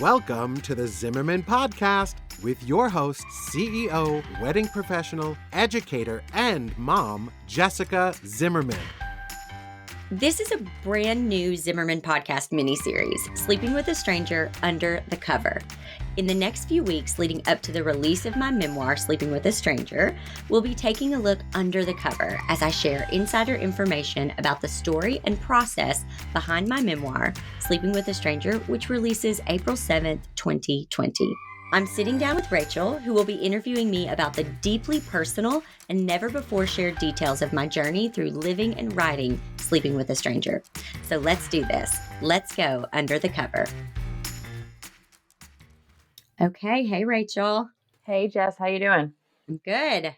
Welcome to the Zimmerman Podcast with your host, CEO, wedding professional, educator, and mom, Jessica Zimmerman. This is a brand new Zimmerman Podcast miniseries, Sleeping with a Stranger Under the Cover. In the next few weeks leading up to the release of my memoir, Sleeping with a Stranger, we'll be taking a look under the cover as I share insider information about the story and process behind my memoir, Sleeping with a Stranger, which releases April 7th, 2020. I'm sitting down with Rachel, who will be interviewing me about the deeply personal and never before shared details of my journey through living and writing Sleeping with a Stranger. So let's do this. Let's go under the cover. Okay. Hey, Rachel. Hey, Jess, how you doing? I'm good.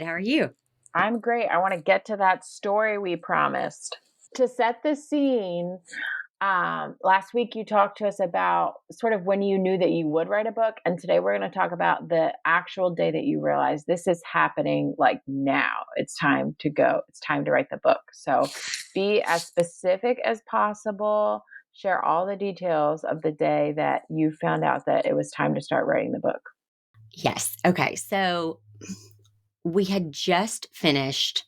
How are you? I'm great. I want to get to that story we promised. To set the scene, last week you talked to us about sort of when you knew that you would write a book, and today we're going to talk about the actual day that you realized this is happening, like now. It's time to go. It's time to write the book. So be as specific as possible. Share all the details of the day that you found out that it was time to start writing the book. Yes. Okay. So we had just finished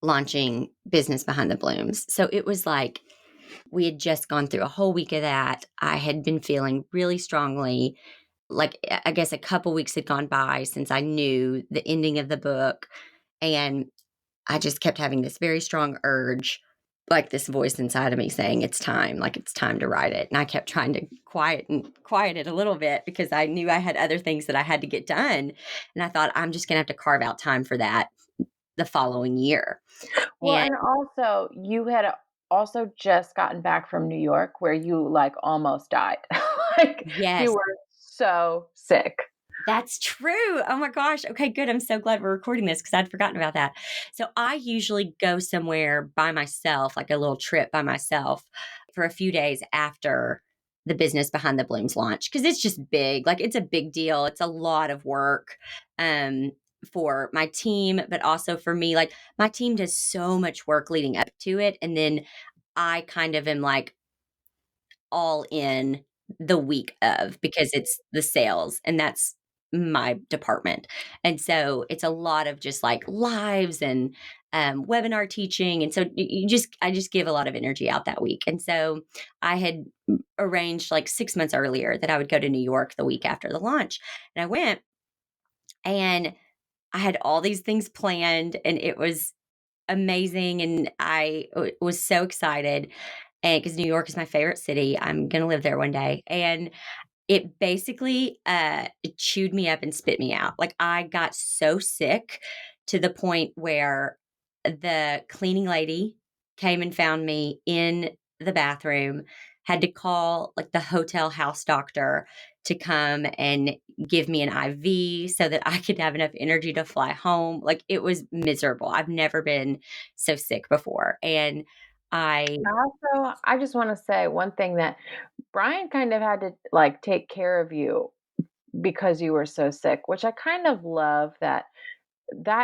launching Business Behind the Blooms. So it was like we had just gone through a whole week of that. I had been feeling really strongly. Like, I guess a couple weeks had gone by since I knew the ending of the book. And I just kept having this very strong urge, like this voice inside of me saying, it's time to write it. And I kept trying to quiet it a little bit because I knew I had other things that I had to get done. And I thought, I'm just going to have to carve out time for that the following year. Well, and also you had also just gotten back from New York where you like almost died. Yes. You were so sick. That's true. Oh my gosh. Okay, good. I'm so glad we're recording this because I'd forgotten about that. So I usually go somewhere by myself, like a little trip by myself for a few days after the Business Behind the Blooms launch because it's just big. Like it's a big deal. It's a lot of work for my team, but also for me. Like my team does so much work leading up to it. And then I kind of am like all in the week of because it's the sales and that's my department. And so it's a lot of just like lives and webinar teaching. And so I just give a lot of energy out that week. And so I had arranged like 6 months earlier that I would go to New York the week after the launch. And I went and I had all these things planned and it was amazing. And was so excited. And because New York is my favorite city, I'm going to live there one day. And it basically it chewed me up and spit me out. Like I got so sick to the point where the cleaning lady came and found me in the bathroom, had to call like the hotel house doctor to come and give me an IV so that I could have enough energy to fly home. Like it was miserable. I've never been so sick before. And I just want to say one thing that Brian kind of had to like take care of you because you were so sick, which I kind of love that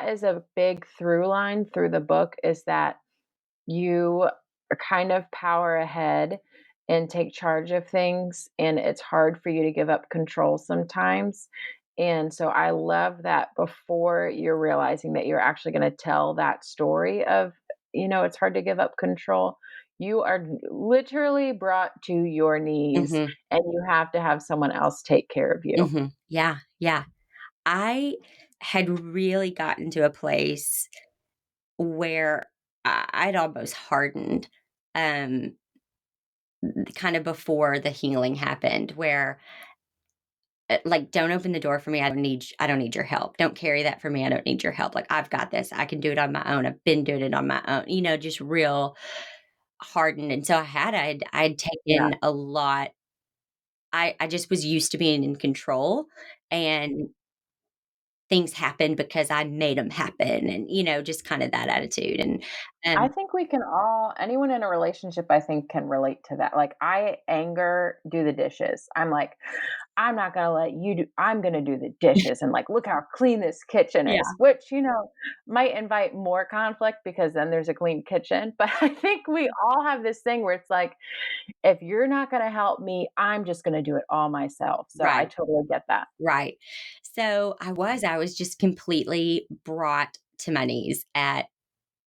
is a big through line through the book is that you kind of power ahead and take charge of things. And it's hard for you to give up control sometimes. And so I love that before you're realizing that you're actually going to tell that story of, it's hard to give up control. You are literally brought to your knees Mhm, and you have to have someone else take care of you. mhm. Yeah, yeah. I had really gotten to a place where I'd almost hardened, um, kind of before the healing happened, where like, don't open the door for me. I don't need your help. Don't carry that for me. I don't need your help. Like, I've got this. I can do it on my own. I've been doing it on my own. Just real hardened. And so I'd Yeah. taken a lot. I just was used to being in control, and things happen because I made them happen, and just kind of that attitude. And I um, think we can all anyone in a relationship, I think, can relate to that. Like, I anger do the dishes. I'm like, "I'm not gonna let you do I'm gonna do the dishes, and, like, look how clean this kitchen yeah, is," which, might invite more conflict because then there's a clean kitchen, but I think we all have this thing where it's like, "If you're not gonna help me, I'm just gonna do it all myself." So I right, totally get that. right. So I was just completely brought to my knees at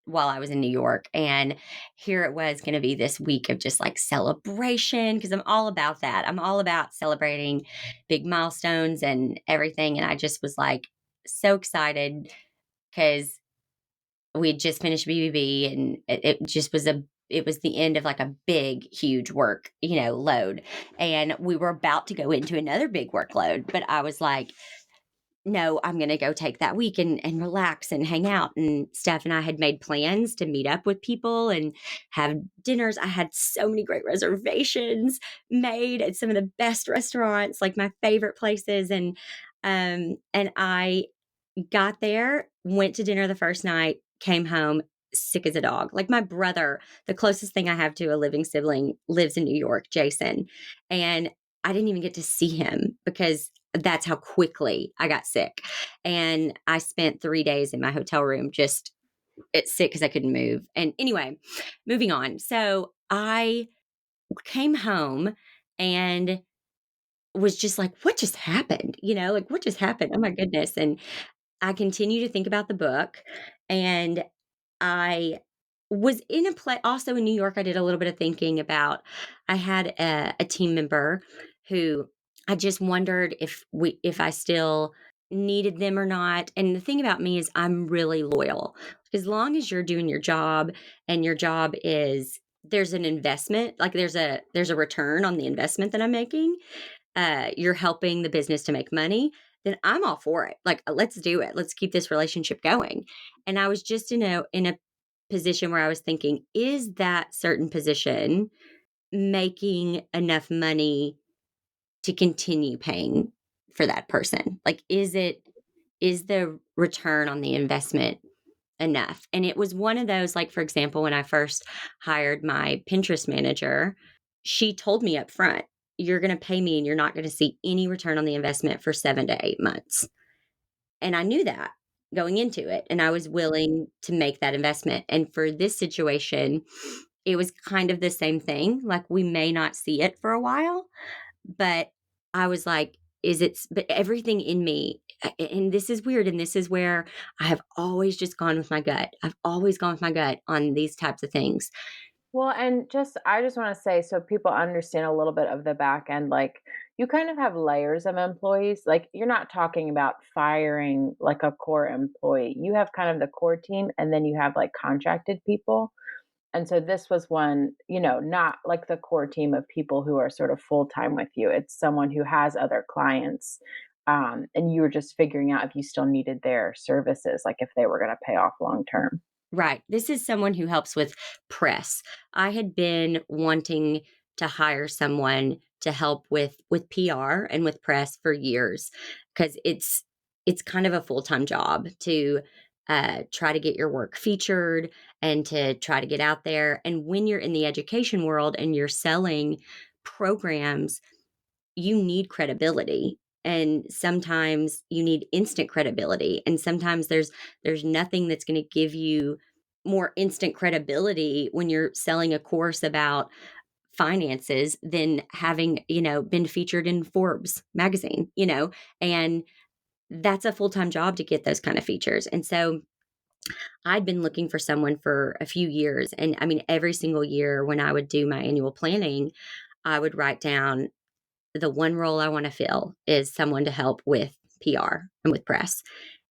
while I was in New York. And here it was going to be this week of just like celebration because I'm all about that. I'm all about celebrating big milestones and everything. And I just was like so excited because we had just finished BBB, and it just was it was the end of like a big, huge work, load. And we were about to go into another big workload. But I was like, no, I'm going to go take that week and relax and hang out. And Steph and I had made plans to meet up with people and have dinners. I had so many great reservations made at some of the best restaurants, like my favorite places. And I got there, went to dinner the first night, came home sick as a dog. Like my brother, the closest thing I have to a living sibling, lives in New York, Jason. And I didn't even get to see him because that's how quickly I got sick. And I spent 3 days in my hotel room just sick because I couldn't move. And anyway, moving on. So I came home and was just like, what just happened? Like what just happened? Oh my goodness. And I continue to think about the book, and I was in a play also in New York. I did a little bit of thinking about I had a team member who I just wondered if I still needed them or not. And the thing about me is I'm really loyal. As long as you're doing your job and your job is there's an investment, like there's a return on the investment that I'm making, you're helping the business to make money, then I'm all for it. Like, let's do it. Let's keep this relationship going. And I was just in a position where I was thinking, is that certain position making enough money to continue paying for that person? Like, is the return on the investment enough? And it was one of those, like, for example, when I first hired my Pinterest manager, she told me up front, you're going to pay me and you're not going to see any return on the investment for 7 to 8 months. And I knew that going into it. And I was willing to make that investment. And for this situation, it was kind of the same thing. Like, we may not see it for a while, but I was like, but everything in me, and this is weird. And this is where I have always just gone with my gut. I've always gone with my gut on these types of things. Well, and I just want to say so people understand a little bit of the back end, like you kind of have layers of employees. Like you're not talking about firing like a core employee. You have kind of the core team and then you have like contracted people. And so this was one, not like the core team of people who are sort of full time with you. It's someone who has other clients. And you were just figuring out if you still needed their services, like if they were going to pay off long term. Right. This is someone who helps with press. I had been wanting to hire someone to help with PR and with press for years because it's kind of a full-time job to try to get your work featured and to try to get out there. And when you're in the education world and you're selling programs, you need credibility, and sometimes you need instant credibility, and sometimes there's nothing that's going to give you more instant credibility when you're selling a course about finances than having been featured in Forbes magazine, and that's a full-time job to get those kind of features. And so I'd been looking for someone for a few years, and I mean every single year when I would do my annual planning, I would write down the one role I want to fill is someone to help with PR and with press.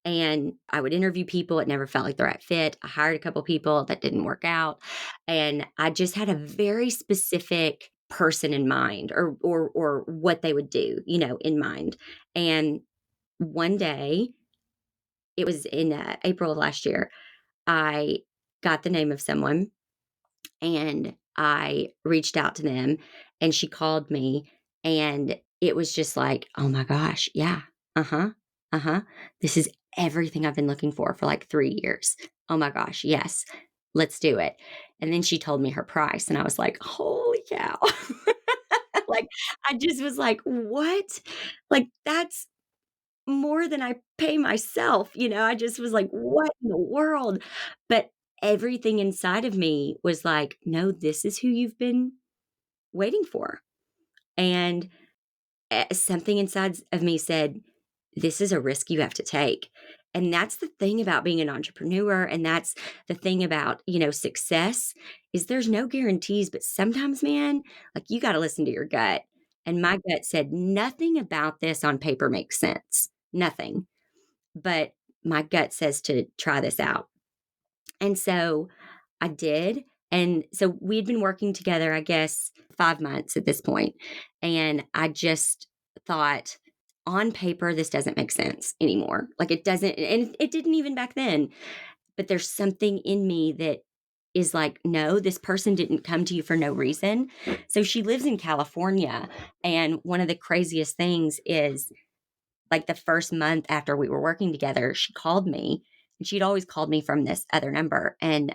And I would interview people. It never felt like the right fit. I hired a couple people that didn't work out. And I just had a very specific person in mind, or what they would do, in mind. And one day, it was in April of last year, I got the name of someone and I reached out to them, and she called me, and it was just like, "Oh my gosh, yeah. Uh-huh. Uh-huh. This is everything I've been looking for like 3 years. Oh my gosh, yes, let's do it. And then she told me her price, and I was like, holy cow. Like, I just was like, what? Like, that's more than I pay myself, I just was like, "What in the world?" But everything inside of me was like, "No, this is who you've been waiting for." And, something inside of me said, "This is a risk you have to take." And that's the thing about being an entrepreneur, and that's the thing about, success is there's no guarantees, but sometimes, man, like, you gotta listen to your gut. And my gut said, "Nothing about this on paper makes sense. Nothing." But my gut says to try this out. And so I did. And so we had been working together, I guess, 5 months at this point. And I just thought, on paper, this doesn't make sense anymore. Like it doesn't, and it didn't even back then. But there's something in me that is like, no, this person didn't come to you for no reason. So she lives in California. And one of the craziest things is like the first month after we were working together, she called me, and she'd always called me from this other number. And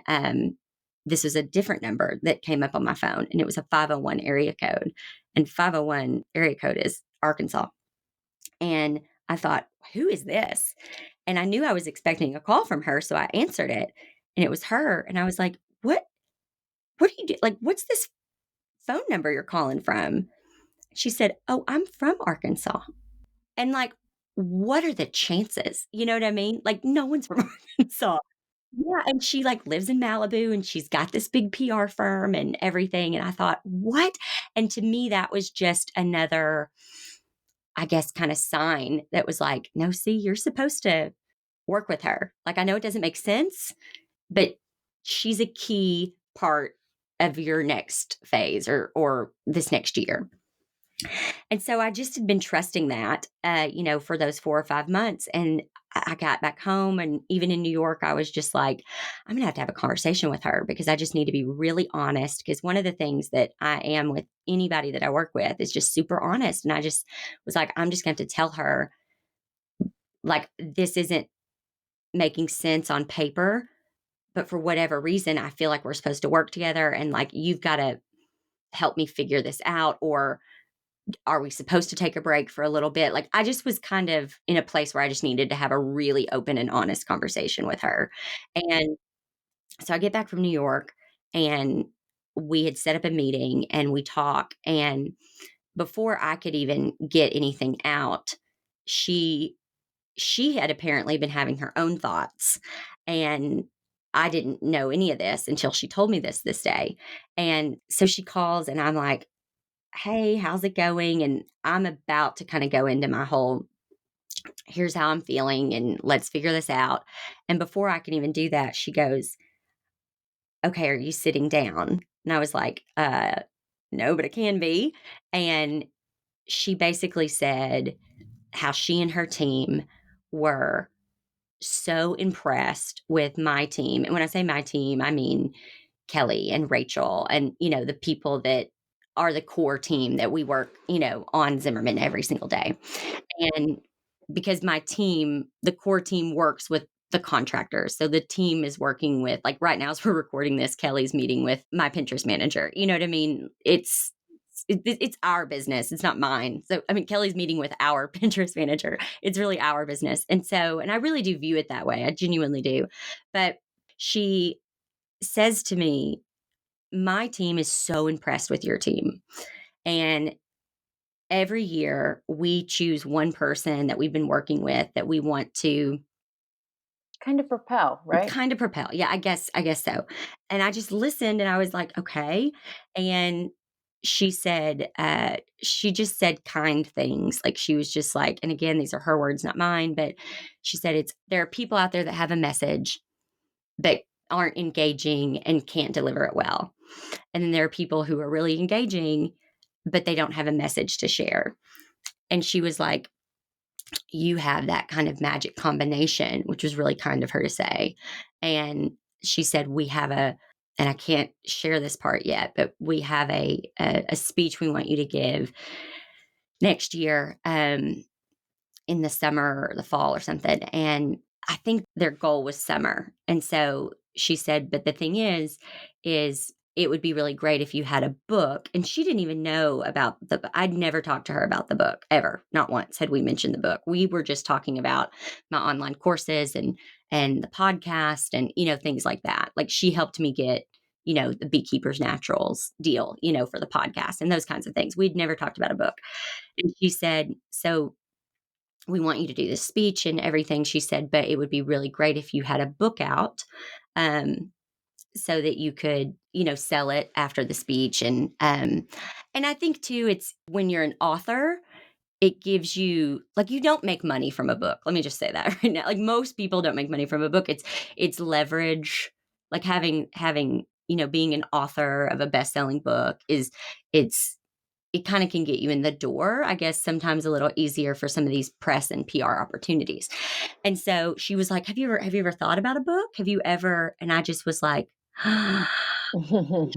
this was a different number that came up on my phone, and it was a 501 area code. And 501 area code is Arkansas. And I thought, who is this? And I knew I was expecting a call from her. So I answered it, and it was her. And I was like, what do you do? Like, what's this phone number you're calling from? She said, oh, I'm from Arkansas. And like, what are the chances? You know what I mean? Like, no one's from Arkansas. Yeah, and she, like, lives in Malibu, and she's got this big PR firm and everything, and I thought, "What?" And to me, that was just another, I guess, kinda sign that was like, "No, see, you're supposed to work with her." Like, I know it doesn't make sense, but she's a key part of your next phase or this next year. And so I just had been trusting that, for those 4 or 5 months. And I got back home, and even in New York, I was just like, I'm gonna have to have a conversation with her because I just need to be really honest. Because one of the things that I am with anybody that I work with is just super honest. And I just was like, I'm just going to have to tell her, like, this isn't making sense on paper, but for whatever reason, I feel like we're supposed to work together, and like, you've got to help me figure this out, or are we supposed to take a break for a little bit? Like, I just was kind of in a place where I just needed to have a really open and honest conversation with her. And so I get back from New York, and we had set up a meeting, and we talk. And before I could even get anything out, she she had apparently been having her own thoughts. And I didn't know any of this until she told me this day. And so she calls, and I'm like, hey, how's it going? And I'm about to kind of go into my whole, here's how I'm feeling, and let's figure this out. And before I can even do that, she goes, okay, are you sitting down? And I was like, no, but it can be. And she basically said how she and her team were so impressed with my team. And when I say my team, I mean Kelly and Rachel and, the people that are the core team that we work, on Zimmerman every single day. And because my team, the core team works with the contractors. So the team is working with, like right now as we're recording this, Kelly's meeting with my Pinterest manager. You know what I mean? It's our business. It's not mine. So, I mean, Kelly's meeting with our Pinterest manager. It's really our business. And I really do view it that way. I genuinely do. But she says to me, my team is so impressed with your team. And every year we choose one person that we've been working with that we want to Kind of propel, right? kind of propel. Yeah, I guess so. And I just listened, and I was like, okay. And she said, she just said kind things. Like she was just like, and again, these are her words, not mine, but she said, there are people out there that have a message but aren't engaging and can't deliver it well. And then there are people who are really engaging, but they don't have a message to share. And she was like, you have that kind of magic combination, which was really kind of her to say. And she said, we have and I can't share this part yet, but we have a speech we want you to give next year, in the summer or the fall or something. And I think their goal was summer. And so she said, but the thing is it would be really great if you had a book. And she didn't even know about I'd never talked to her about the book ever. Not once had we mentioned the book. We were just talking about my online courses and the podcast and, things like that. Like she helped me get, the Beekeeper's Naturals deal, for the podcast and those kinds of things. We'd never talked about a book. And she said, so we want you to do this speech and everything. She said, but it would be really great if you had a book out, so that you could, sell it after the speech. And I think too, it's when you're an author, it gives you like you don't make money from a book. Let me just say that right now. Like most people don't make money from a book. It's leverage. Like having being an author of a best-selling book it kind of can get you in the door, I guess sometimes a little easier for some of these press and PR opportunities. And so she was like, have you ever thought about a book? Have you ever? And I just was like, because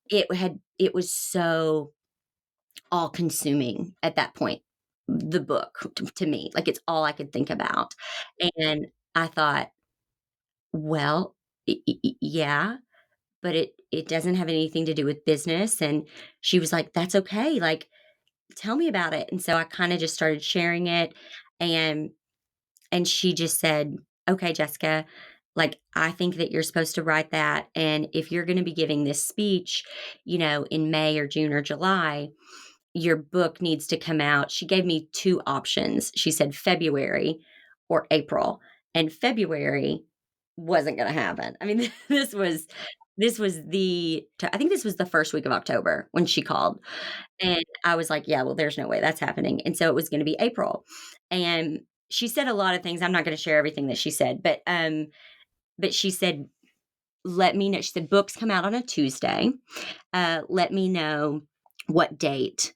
it was so all consuming at that point, the book to me, like it's all I could think about. And I thought, well, yeah, but it doesn't have anything to do with business. And she was like, that's okay. Like, tell me about it. And so I kind of just started sharing it and she just said, "Okay, Jessica, like I think that you're supposed to write that and if you're going to be giving this speech, in May or June or July, your book needs to come out." She gave me two options. She said February or April. And February wasn't going to happen. I mean, I think this was the first week of October when she called. And I was like, yeah, well, there's no way that's happening. And so it was going to be April. And she said a lot of things. I'm not going to share everything that she said, but she said, let me know. She said, books come out on a Tuesday. Let me know what date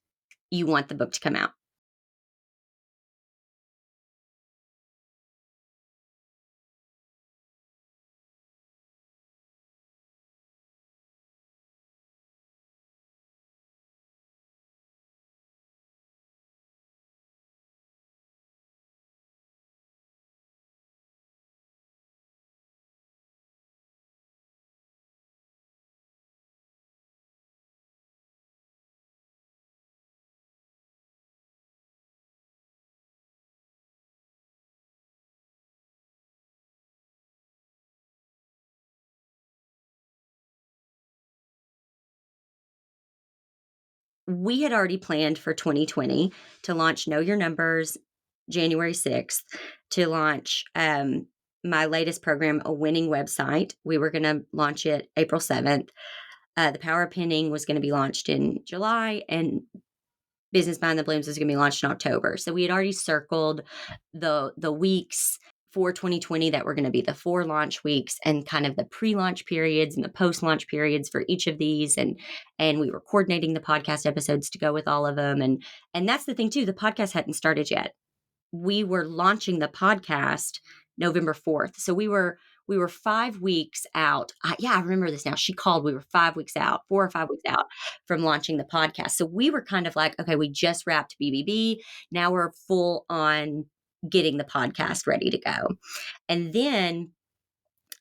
you want the book to come out. We had already planned for 2020 to launch Know Your Numbers January 6th, to launch my latest program, A Winning Website. We were going to launch it April 7th. The Power of Penning was going to be launched in July, and Business Behind the Blooms was going to be launched in October. So we had already circled the weeks for 2020 that were going to be the 4 launch weeks and kind of the pre-launch periods and the post-launch periods for each of these. And we were coordinating the podcast episodes to go with all of them. And that's the thing too, the podcast hadn't started yet. We were launching the podcast November 4th. So we were 5 weeks out. I remember this now. She called. We were 5 weeks out, 4 or 5 weeks out from launching the podcast. So we were kind of like, okay, we just wrapped BBB. Now we're full on getting the podcast ready to go. And then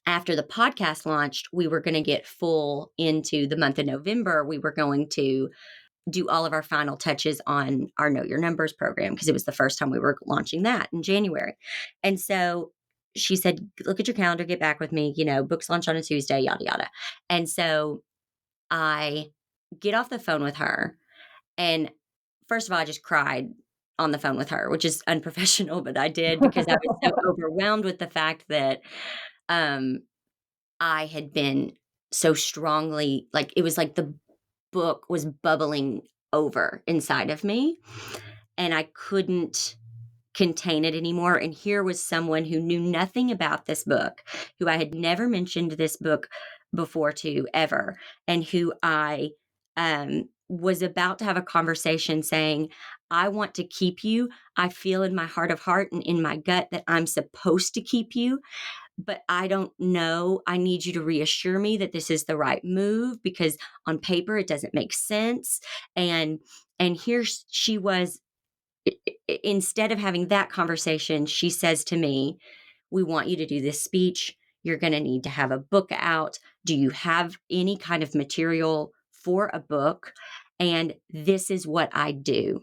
after the podcast launched, we were going to get full into the month of November. We were going to do all of our final touches on our Know Your Numbers program because it was the first time we were launching that in January. And so she said, look at your calendar, get back with me, books launch on a Tuesday, yada, yada. And so I get off the phone with her. And first of all, I just cried on the phone with her, which is unprofessional, but I did because I was so overwhelmed with the fact that um, I had been so strongly, like, it was like the book was bubbling over inside of me and I couldn't contain it anymore. And here was someone who knew nothing about this book, who I had never mentioned this book before to ever, and who I was about to have a conversation saying, I want to keep you. I feel in my heart of heart and in my gut that I'm supposed to keep you, but I don't know. I need you to reassure me that this is the right move because on paper it doesn't make sense. And here she was, instead of having that conversation, she says to me, we want you to do this speech. You're going to need to have a book out. Do you have any kind of material for a book? And this is what I do.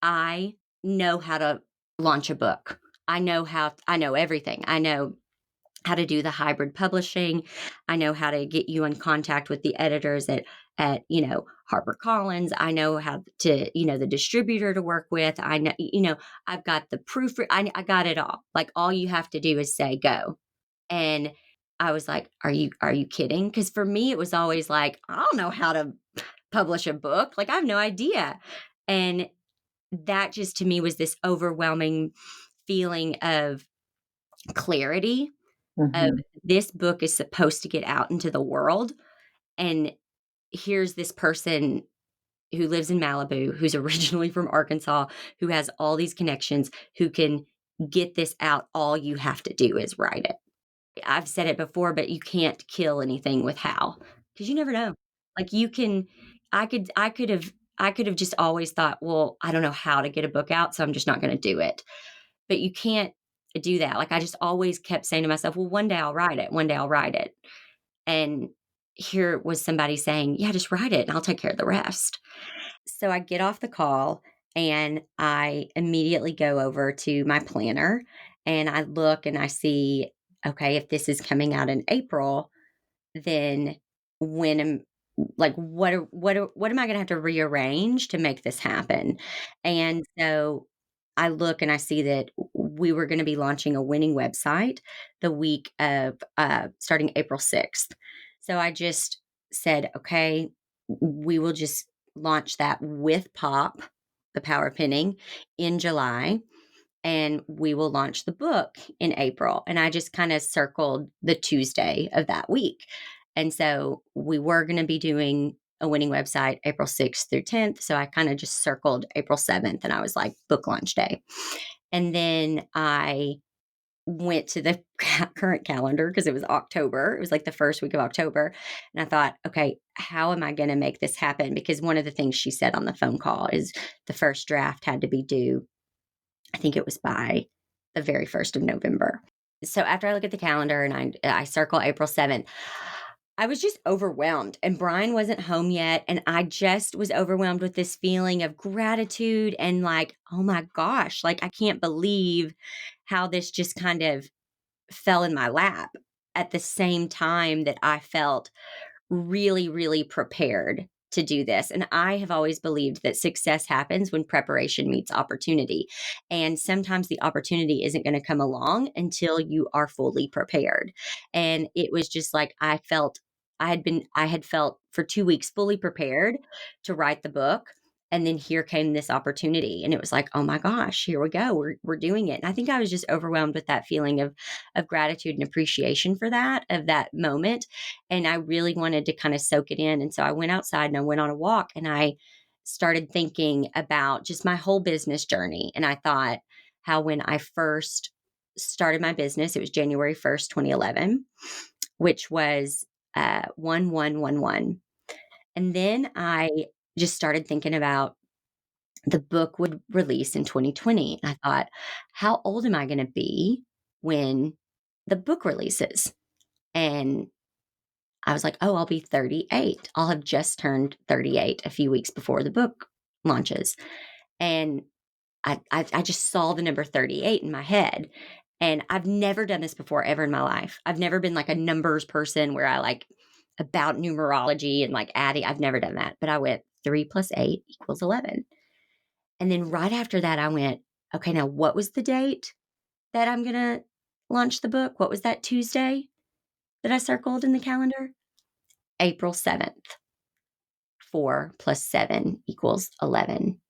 I know how to launch a book. I know everything. I know how to do the hybrid publishing. I know how to get you in contact with the editors at HarperCollins. I know how to, the distributor to work with. I know, I've got the proof. I got it all. Like all you have to do is say go. And I was like, are you kidding? Because for me, it was always like, I don't know how to publish a book. Like I have no idea. And that just to me was this overwhelming feeling of clarity of Mhm. this book is supposed to get out into the world. And here's this person who lives in Malibu, who's originally from Arkansas, who has all these connections, who can get this out. All you have to do is write it. I've said it before, but you can't kill anything with how, because you never know. Like you can, I could have just always thought, well, I don't know how to get a book out, so I'm just not going to do it. But you can't do that. Like I just always kept saying to myself, well, one day I'll write it. One day I'll write it. And here was somebody saying, yeah, just write it and I'll take care of the rest. So I get off the call and I immediately go over to my planner and I look and I see, okay, if this is coming out in April, then when am like what am I going to have to rearrange to make this happen? And so I look and I see that we were going to be launching a winning website the week of starting April 6th. So I just said, okay, we will just launch that with Pop, the Power of Penning, in July and we will launch the book in April. And I just kind of circled the Tuesday of that week. And so we were going to be doing a winning website April 6th through 10th. So I kind of just circled April 7th and I was like, book launch day. And then I went to the current calendar because it was October. It was like the first week of October. And I thought, okay, how am I going to make this happen? Because one of the things she said on the phone call is the first draft had to be due, I think it was by the very 1st of November. So after I look at the calendar and I circle April 7th, I was just overwhelmed and Brian wasn't home yet. And I just was overwhelmed with this feeling of gratitude and like, oh my gosh, like I can't believe how this just kind of fell in my lap at the same time that I felt really, really prepared to do this. And I have always believed that success happens when preparation meets opportunity. And sometimes the opportunity isn't going to come along until you are fully prepared. And it was just like I had felt for 2 weeks fully prepared to write the book. And then here came this opportunity. And it was like, oh my gosh, here we go. We're doing it. And I think I was just overwhelmed with that feeling of gratitude and appreciation for that, of that moment. And I really wanted to kind of soak it in. And so I went outside and I went on a walk and I started thinking about just my whole business journey. And I thought how when I first started my business, it was January 1st, 2011, which was 1111. And then I just started thinking about the book would release in 2020. And I thought, how old am I going to be when the book releases? And I was like, oh, I'll be 38. I'll have just turned 38 a few weeks before the book launches. And I just saw the number 38 in my head. And I've never done this before ever in my life. I've never been like a numbers person where I like about numerology and like adding. I've never done that. But I went 3 plus 8 equals 11. And then right after that, I went, okay, now what was the date that I'm going to launch the book? What was that Tuesday that I circled in the calendar? April 7th. 4 plus 7 equals 11.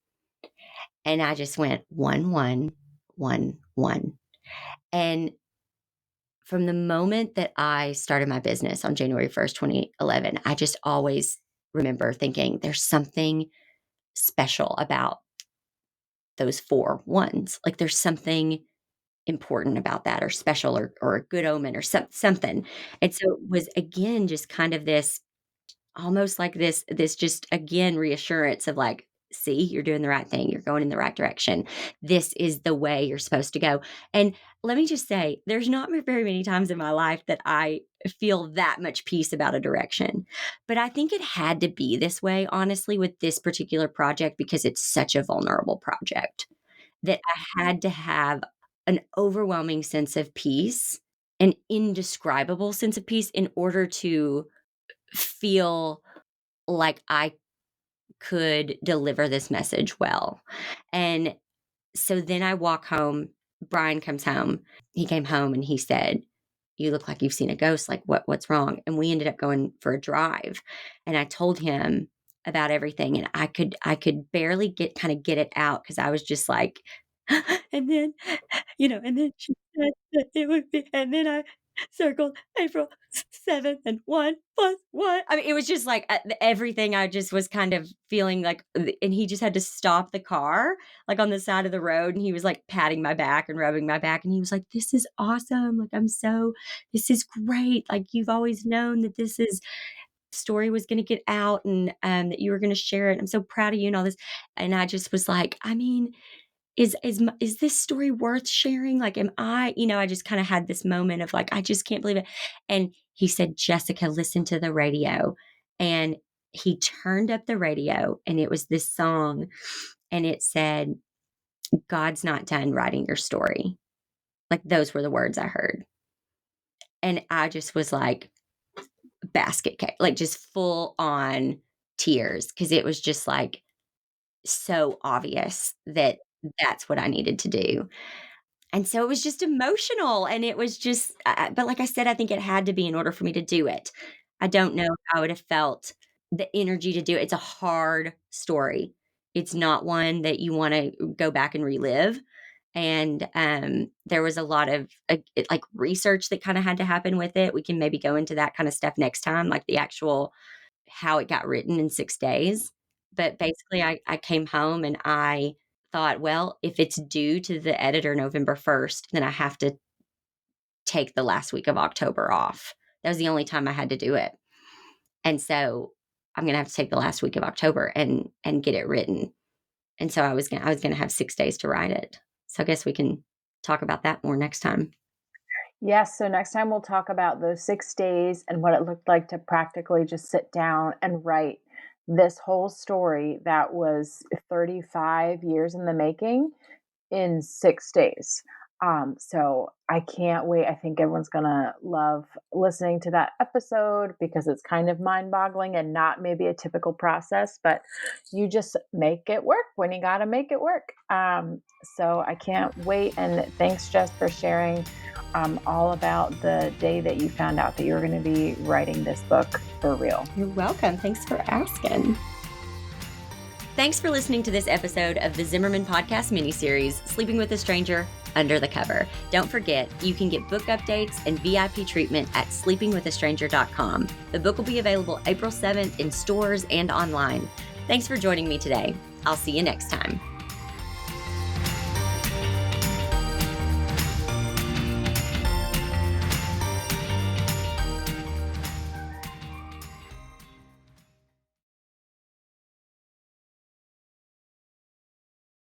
And I just went 1, 1, 1, 1. And from the moment that I started my business on January 1st, 2011, I just always remember thinking there's something special about those 4 ones. Like there's something important about that or special or a good omen or something. And so it was again just kind of this almost like this just again reassurance of like see, you're doing the right thing. You're going in the right direction. This is the way you're supposed to go. And let me just say, there's not very many times in my life that I feel that much peace about a direction. But I think it had to be this way, honestly, with this particular project, because it's such a vulnerable project that I had to have an overwhelming sense of peace, an indescribable sense of peace, in order to feel like I could deliver this message well. And so then I walk home. Brian comes home. He came home and he said, "You look like you've seen a ghost. Like, what's wrong?" And we ended up going for a drive. And I told him about everything. And I could barely get it out, because I was just like, and then, and then she said that it would be, and then I circled April 7th and 1 plus 1. I mean, it was just like everything. I just was kind of feeling like, and he just had to stop the car, like on the side of the road. And he was like patting my back and rubbing my back. And he was like, "This is awesome. Like, this is great. Like, you've always known that story was going to get out, and that you were going to share it. I'm so proud of you," and all this. And I just was like, I mean, is this story worth sharing? Like, am I, I just kind of had this moment of like, I just can't believe it. And he said, "Jessica, listen to the radio." And he turned up the radio, and it was this song, and it said, "God's not done writing your story." Like, those were the words I heard. And I just was like, basket case, like just full on tears. 'Cause it was just like so obvious that that's what I needed to do. And so it was just emotional, and it was just, but like I said, I think it had to be in order for me to do it. I don't know how I would have felt the energy to do it. It's a hard story. It's not one that you want to go back and relive. And there was a lot of like research that kind of had to happen with it. We can maybe go into that kind of stuff next time, like the actual how it got written in 6 days. But basically, I came home and I thought, well, if it's due to the editor November 1st, then I have to take the last week of October off. That was the only time I had to do it. And so I'm going to have to take the last week of October and get it written. And so I was going to have 6 days to write it. So I guess we can talk about that more next time. Yes. So next time we'll talk about those 6 days and what it looked like to practically just sit down and write this whole story that was 35 years in the making in 6 days. So I can't wait. I think everyone's going to love listening to that episode, because it's kind of mind-boggling and not maybe a typical process, but you just make it work when you got to make it work. So I can't wait. And thanks, Jess, for sharing all about the day that you found out that you were going to be writing this book for real. You're welcome. Thanks for asking. Thanks for listening to this episode of the Zimmerman Podcast miniseries, Sleeping with a Stranger Under the Cover. Don't forget, you can get book updates and VIP treatment at sleepingwithastranger.com. The book will be available April 7th in stores and online. Thanks for joining me today. I'll see you next time.